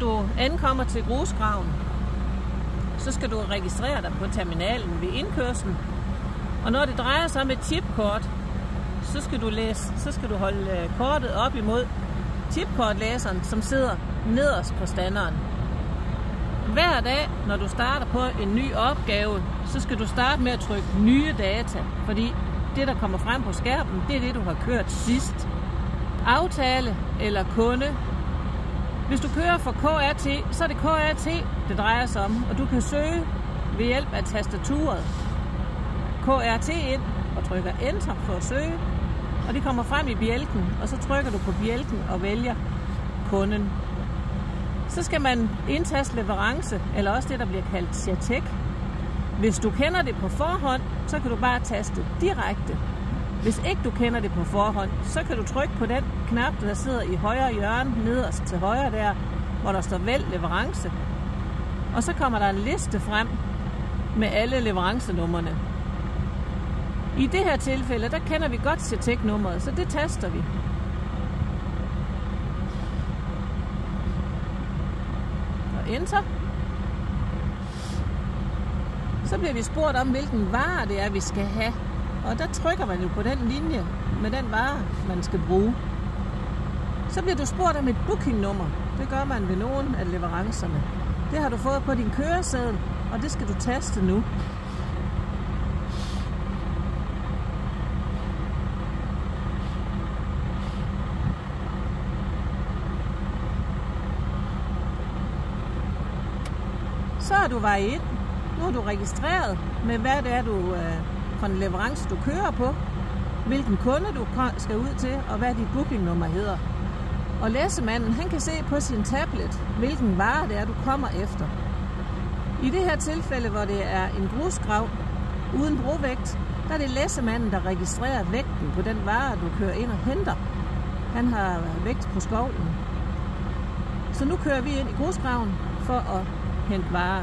Når du ankommer til grusgraven, så skal du registrere dig på terminalen ved indkørslen. Og når det drejer sig om et chipkort, så skal du holde kortet op imod chipkortlæseren, som sidder nederst på standeren. Hver dag, når du starter på en ny opgave, så skal du starte med at trykke nye data, fordi det, der kommer frem på skærmen, det er det, du har kørt sidst. Aftale eller kunde. Hvis du kører for KRT, så er det KRT, det drejer sig om, og du kan søge ved hjælp af tastaturet KRT ind og trykker Enter for at søge, og det kommer frem i bjælken, og så trykker du på bjælken og vælger kunden. Så skal man indtaste leverance, eller også det, der bliver kaldt CHATEC. Hvis du kender det på forhånd, så kan du bare taste direkte. Hvis ikke du kender det på forhånd, så kan du trykke på den knap, der sidder i højre hjørne, nederst til højre der, hvor der står vælg leverance. Og så kommer der en liste frem med alle leverancenummerne. I det her tilfælde, der kender vi godt CHATEC-nummeret, så det taster vi. Og Enter. Så bliver vi spurgt om, hvilken vare det er, vi skal have. Og der trykker man jo på den linje med den vare, man skal bruge. Så bliver du spurgt om et bookingnummer. Det gør man ved nogle af leverancerne. Det har du fået på din køreseddel, og det skal du taste nu. Så er du vej ind. Nu er du registreret med, hvad det er, for en leverance, du kører på, hvilken kunde du skal ud til, og hvad dit bookingnummer hedder. Og læsemanden, han kan se på sin tablet, hvilken vare det er, du kommer efter. I det her tilfælde, hvor det er en grusgrav uden brovægt, der er det læsemanden, der registrerer vægten på den vare, du kører ind og henter. Han har vægt på skovlen. Så nu kører vi ind i grusgraven for at hente varer.